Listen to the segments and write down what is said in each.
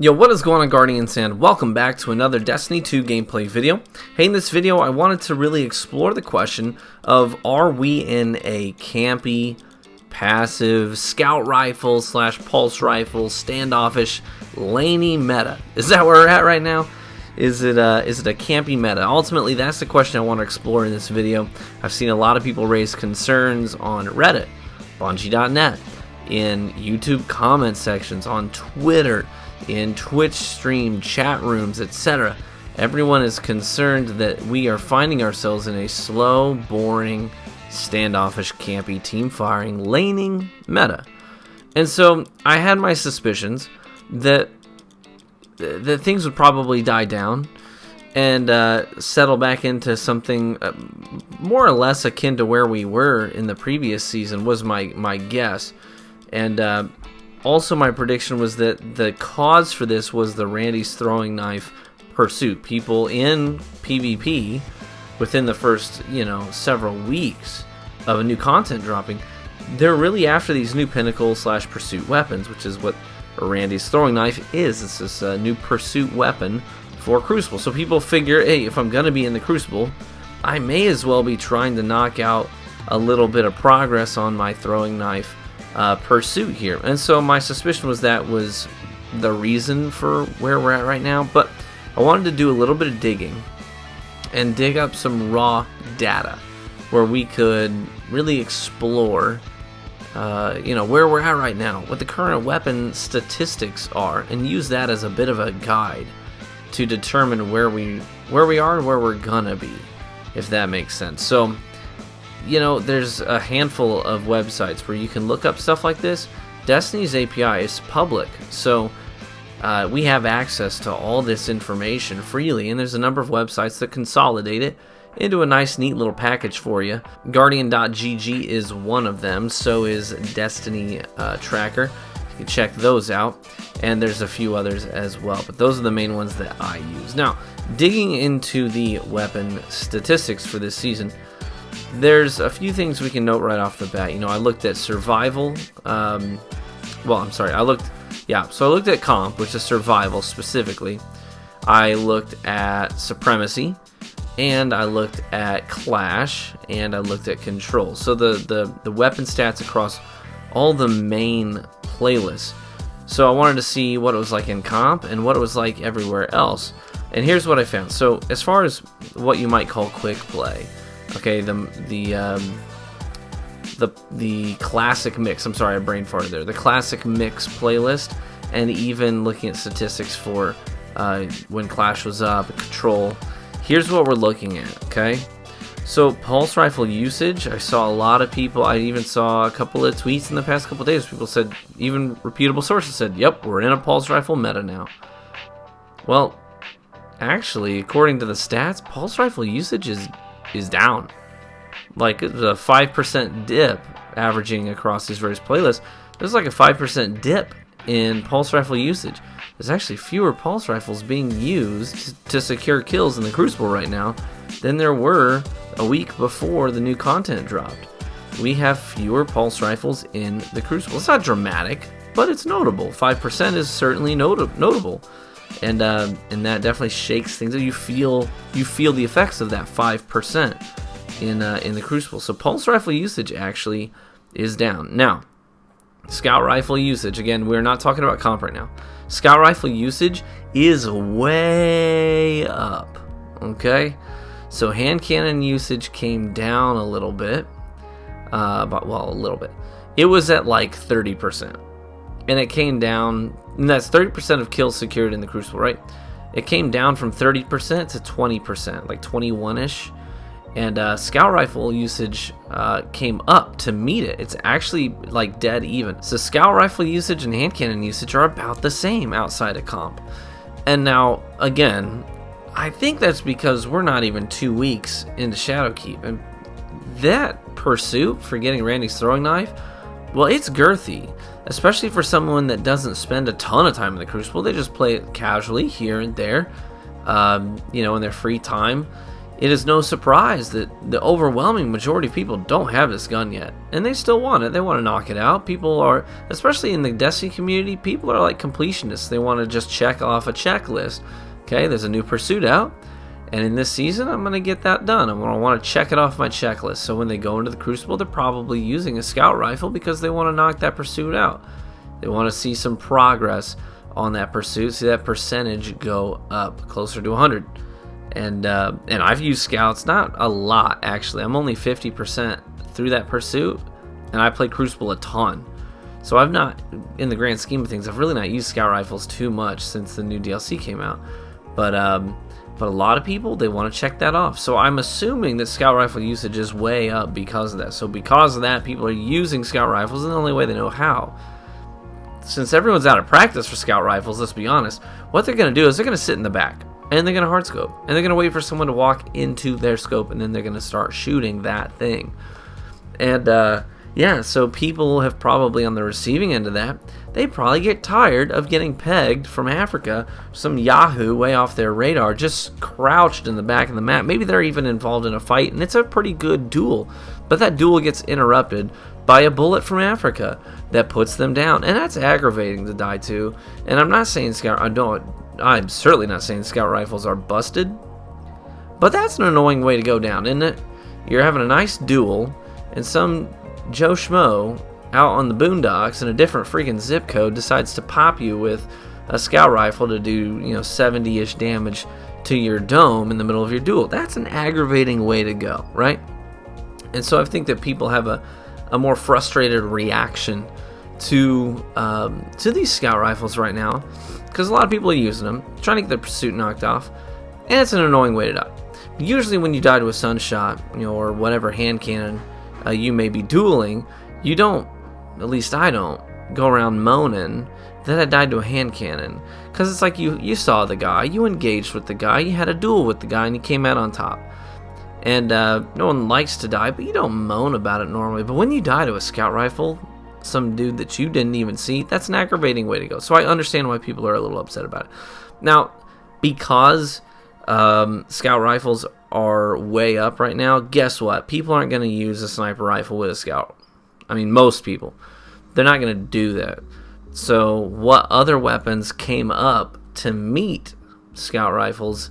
Yo, what is going on, Guardians, and welcome back to another Destiny 2 gameplay video. Hey, in this video I wanted to really explore the question of, are we in a campy, passive, scout rifle slash pulse rifle, standoffish, laney meta? Is that where we're at right now? Is it a campy meta? Ultimately, that's the question I want to explore in this video. I've seen a lot of people raise concerns on Reddit, Bungie.net, in YouTube comment sections, on Twitter, in Twitch stream, chat rooms, etc. Everyone is concerned that we are finding ourselves in a slow, boring, standoffish, campy, team-firing, laning meta. And so I had my suspicions that things would probably die down and settle back into something more or less akin to where we were in the previous season, was my guess. And also, my prediction was that the cause for this was the Randy's throwing knife pursuit. People in PvP, within the first, several weeks of a new content dropping, they're really after these new pinnacle slash pursuit weapons, which is what a Randy's throwing knife is. It's this new pursuit weapon for Crucible. So people figure, hey, if I'm going to be in the Crucible, I may as well be trying to knock out a little bit of progress on my throwing knife pursuit here. And so my suspicion was that was the reason for where we're at right now. But I wanted to do a little bit of digging and dig up some raw data where we could really explore where we're at right now, what the current weapon statistics are, and use that as a bit of a guide to determine where we are and where we're gonna be, if that makes sense. So there's a handful of websites where you can look up stuff like this. Destiny's API is public, so we have access to all this information freely, and there's a number of websites that consolidate it into a nice, neat little package for you. Guardian.gg is one of them, so is Destiny Tracker. You can check those out, and there's a few others as well, but those are the main ones that I use. Now, digging into the weapon statistics for this season, there's a few things we can note right off the bat. I looked at survival. I looked at comp, which is survival specifically. I looked at supremacy, and I looked at clash, and I looked at control. So the weapon stats across all the main playlists. So I wanted to see what it was like in comp and what it was like everywhere else. And here's what I found. So as far as what you might call quick play, okay, the classic mix. I'm sorry, I brain farted there. The classic mix playlist, and even looking at statistics for when Clash was up, Control. Here's what we're looking at. Okay, so pulse rifle usage. I saw a lot of people. I even saw a couple of tweets in the past couple of days. People said, even reputable sources said, "Yep, we're in a pulse rifle meta now." Well, actually, according to the stats, pulse rifle usage is down. Like, it's a 5% dip averaging across these various playlists. There's like a 5% dip in pulse rifle usage. There's actually fewer pulse rifles being used to secure kills in the Crucible right now than there were a week before the new content dropped. We have fewer pulse rifles in the Crucible. It's not dramatic, but it's notable. 5% is certainly notable. And that definitely shakes things. You feel the effects of that 5% in the Crucible. So pulse rifle usage actually is down. Now, scout rifle usage. Again, we're not talking about comp right now. Scout rifle usage is way up. Okay, so hand cannon usage came down a little bit. A little bit. It was at like 30%. And it came down, and that's 30% of kills secured in the Crucible, right? It came down from 30% to 20%, like 21-ish. And scout rifle usage came up to meet it. It's actually like dead even. So scout rifle usage and hand cannon usage are about the same outside of comp. And now, again, I think that's because we're not even 2 weeks into Shadowkeep. And that pursuit for getting Randy's throwing knife, well, it's girthy, especially for someone that doesn't spend a ton of time in the Crucible. They just play it casually here and there, in their free time. it is no surprise that the overwhelming majority of people don't have this gun yet, and they still want it. They want to knock it out. People are, especially in the Destiny community, people are like completionists. They want to just check off a checklist. Okay, there's a new pursuit out, and in this season I'm going to get that done. I'm going to want to check it off my checklist. So when they go into the Crucible, they're probably using a scout rifle because they want to knock that pursuit out. They want to see some progress on that pursuit, see that percentage go up closer to 100. And I've used scouts, not a lot actually. I'm only 50% through that pursuit, and I play Crucible a ton. So I've not, in the grand scheme of things, I've really not used scout rifles too much since the new DLC came out. But a lot of people, they want to check that off. So I'm assuming that scout rifle usage is way up because of that. So because of that, people are using scout rifles in the only way they know how. Since everyone's out of practice for scout rifles, let's be honest, what they're going to do is they're going to sit in the back. And they're going to hard scope. And they're going to wait for someone to walk into their scope. And then they're going to start shooting that thing. And, yeah, so people have probably on the receiving end of that, they probably get tired of getting pegged from Africa. Some Yahoo way off their radar, just crouched in the back of the map. Maybe they're even involved in a fight. And it's a pretty good duel. But that duel gets interrupted by a bullet from Africa that puts them down. And that's aggravating to die to. And I'm not saying I'm certainly not saying scout rifles are busted, but that's an annoying way to go down, isn't it? You're having a nice duel, and some Joe Schmo out on the boondocks in a different freaking zip code decides to pop you with a scout rifle to do, 70-ish damage to your dome in the middle of your duel. That's an aggravating way to go, right? And so I think that people have a more frustrated reaction to these scout rifles right now, because a lot of people are using them, trying to get their pursuit knocked off, and it's an annoying way to die. Usually when you die to a sunshot, or whatever hand cannon you may be dueling, you don't, at least I don't, go around moaning that I died to a hand cannon, because it's like you saw the guy, you engaged with the guy, you had a duel with the guy, and you came out on top. And no one likes to die, but you don't moan about it normally. But when you die to a scout rifle, some dude that you didn't even see, that's an aggravating way to go. So I understand why people are a little upset about it. Now, because scout rifles are way up right now, guess what? People aren't going to use a sniper rifle with a scout. I mean, most people. They're not going to do that. So what other weapons came up to meet scout rifles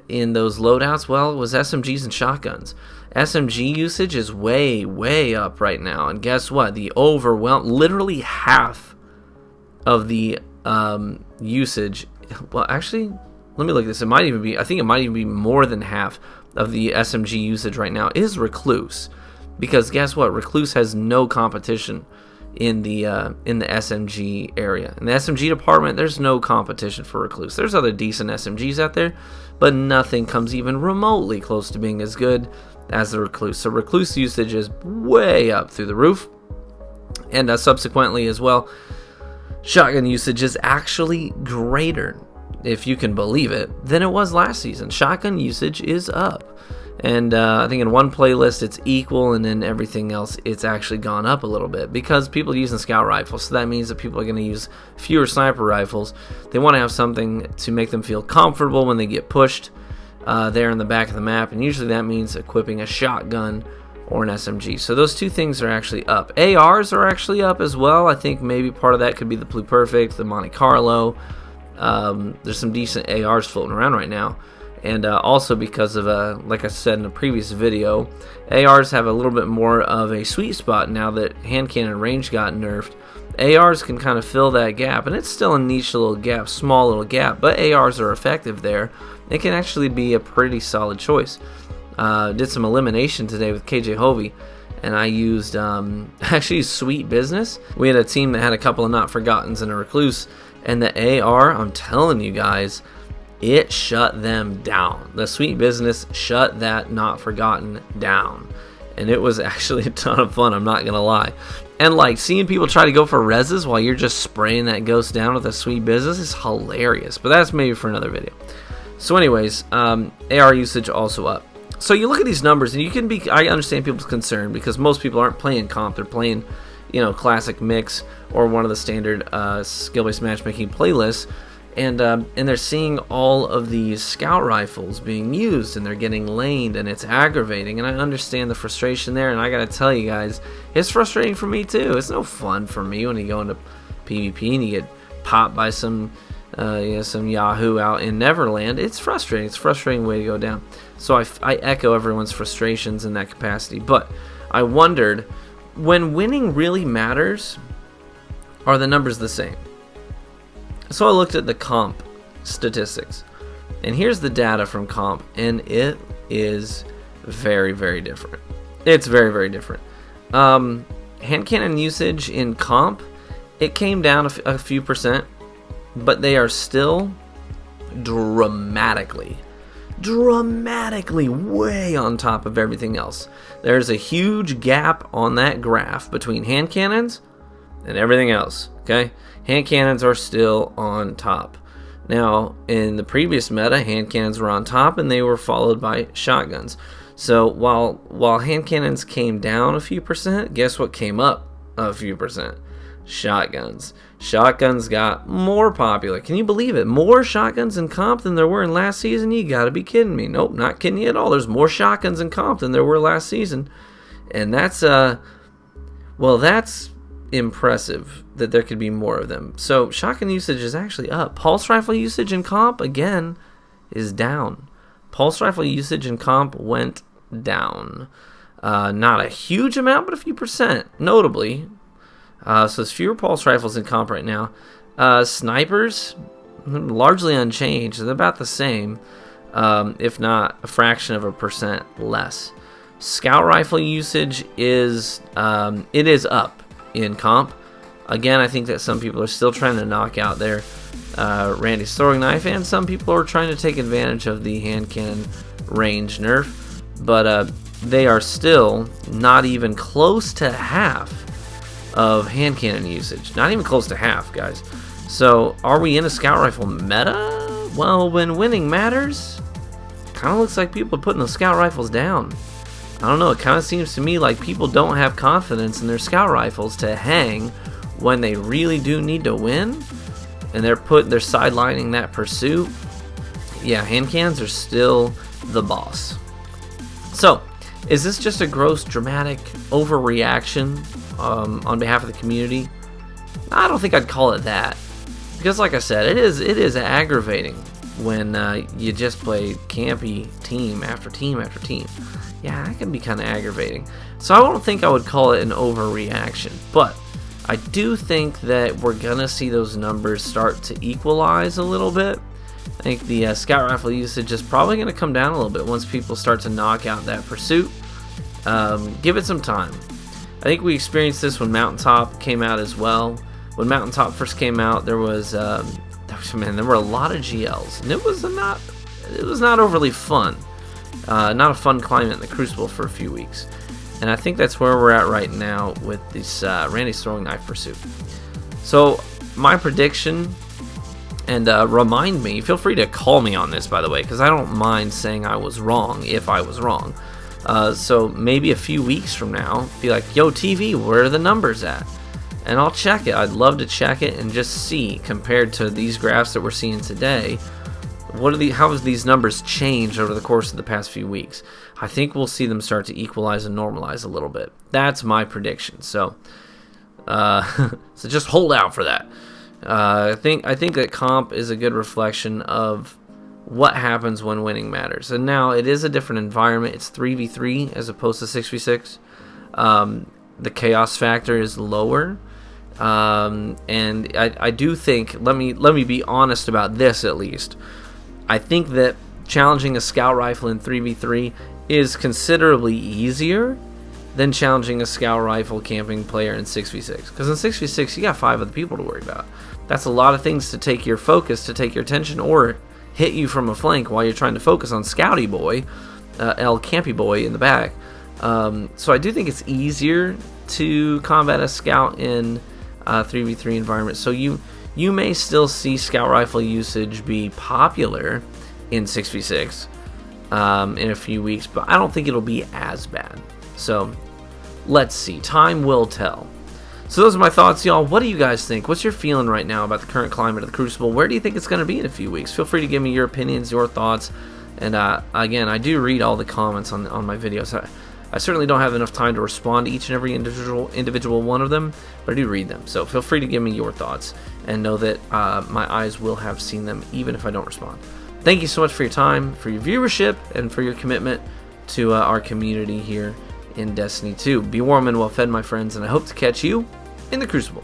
in those loadouts? Well, it was SMGs and shotguns. SMG usage is way, way up right now. And guess what? Literally half of the usage, well, actually, let me look at this. I think it might even be more than half of the SMG usage right now is Recluse. Because guess what? Recluse has no competition in the SMG area. In the SMG department, there's no competition for Recluse. There's other decent SMGs out there, but nothing comes even remotely close to being as good as the Recluse. So Recluse usage is way up through the roof. And subsequently as well, shotgun usage is actually greater, if you can believe it, than it was last season. Shotgun usage is up. And I think in one playlist it's equal, and then everything else it's actually gone up a little bit because people are using scout rifles. So that means that people are going to use fewer sniper rifles. They want to have something to make them feel comfortable when they get pushed there in the back of the map, and usually that means equipping a shotgun or an SMG. So those two things are actually up. ARs are actually up as well. I think maybe part of that could be the Pluperfect, the Monte Carlo. There's some decent ARs floating around right now. And also because of, like I said in a previous video, ARs have a little bit more of a sweet spot now that hand cannon range got nerfed. ARs can kind of fill that gap, and it's still a niche little gap, small little gap, but ARs are effective there. It can actually be a pretty solid choice. Did some elimination today with KJ Hovey, and I used actually Sweet Business. We had a team that had a couple of Not Forgottens and a Recluse, and the AR, I'm telling you guys, it shut them down. The Sweet Business shut that Not Forgotten down. And it was actually a ton of fun, I'm not going to lie. And like seeing people try to go for reses while you're just spraying that ghost down with a Sweet Business is hilarious. But that's maybe for another video. So anyways, AR usage also up. So you look at these numbers and you can be, I understand people's concern because most people aren't playing comp. They're playing, classic mix or one of the standard skill-based matchmaking playlists. and they're seeing all of these scout rifles being used, and they're getting laned, and it's aggravating. And I understand the frustration there, and I gotta tell you guys, it's frustrating for me too. It's no fun for me when you go into PvP and you get popped by some Yahoo out in Neverland. It's frustrating. It's a frustrating way to go down. So I echo everyone's frustrations in that capacity. But I wondered, when winning really matters, are the numbers the same? So I looked at the comp statistics, and here's the data from comp, and it is very, very different. It's very, very different. Hand cannon usage in comp, it came down a few percent, but they are still dramatically way on top of everything else. There's a huge gap on that graph between hand cannons and everything else, okay? Hand cannons are still on top. Now, in the previous meta, hand cannons were on top, and they were followed by shotguns. So while hand cannons came down a few percent, guess what came up a few percent? Shotguns. Shotguns got more popular. Can you believe it? More shotguns in comp than there were in last season? You gotta be kidding me. Nope, not kidding you at all. There's more shotguns in comp than there were last season. And that's impressive that there could be more of them. So shotgun usage is actually up. Pulse rifle usage in comp, again, is down. Pulse rifle usage in comp went down. Not a huge amount, but a few percent, notably. So there's fewer pulse rifles in comp right now. Snipers, largely unchanged. They're about the same, if not a fraction of a percent less. Scout rifle usage is up in comp. Again, I think that some people are still trying to knock out their Randy's throwing knife, and some people are trying to take advantage of the hand cannon range nerf, but they are still not even close to half of hand cannon usage. Not even close to half, guys. So are we in a scout rifle meta? Well, when winning matters, kind of looks like people are putting the scout rifles down. I don't know, it kind of seems to me like people don't have confidence in their scout rifles to hang when they really do need to win, and they're sidelining that pursuit. Yeah, hand cannons are still the boss. So, is this just a gross, dramatic overreaction on behalf of the community? I don't think I'd call it that, because like I said, it is aggravating when you just play campy team after team after team. Yeah, that can be kind of aggravating. So I don't think I would call it an overreaction, but I do think that we're gonna see those numbers start to equalize a little bit. I think the scout rifle usage is probably going to come down a little bit once people start to knock out that pursuit. Give it some time. I think we experienced this when Mountaintop came out as well. When Mountaintop first came out, there were a lot of GLs, and it was not overly fun. Not a fun climate in the Crucible for a few weeks. And I think that's where we're at right now with this Randy's throwing knife pursuit. So my prediction, and remind me, feel free to call me on this, by the way, because I don't mind saying I was wrong if I was wrong. So maybe a few weeks from now, be like, yo, TV, where are the numbers at? And I'll check it. I'd love to check it and just see, compared to these graphs that we're seeing today, how has these numbers changed over the course of the past few weeks? I think we'll see them start to equalize and normalize a little bit. That's my prediction. So, so just hold out for that. I think that comp is a good reflection of what happens when winning matters. And now it is a different environment. It's 3v3 as opposed to 6v6. The chaos factor is lower. And I do think, let me be honest about this at least. I think that challenging a scout rifle in 3v3 is considerably easier than challenging a scout rifle camping player in 6v6. Because in 6v6, you got 5 other people to worry about. That's a lot of things to take your focus, to take your attention, or hit you from a flank while you're trying to focus on Scouty Boy, El Campy Boy in the back. So I do think it's easier to combat a scout in 3v3 environment. So you may still see scout rifle usage be popular in 6v6 in a few weeks, but I don't think it'll be as bad. So let's see. Time will tell. So those are my thoughts, y'all. What do you guys think? What's your feeling right now about the current climate of the Crucible? Where do you think it's going to be in a few weeks? Feel free to give me your opinions, your thoughts. And again, I do read all the comments on my videos. I certainly don't have enough time to respond to each and every individual one of them, but I do read them. So feel free to give me your thoughts and know that my eyes will have seen them even if I don't respond. Thank you so much for your time, for your viewership, and for your commitment to our community here in Destiny 2. Be warm and well fed, my friends, and I hope to catch you in the Crucible.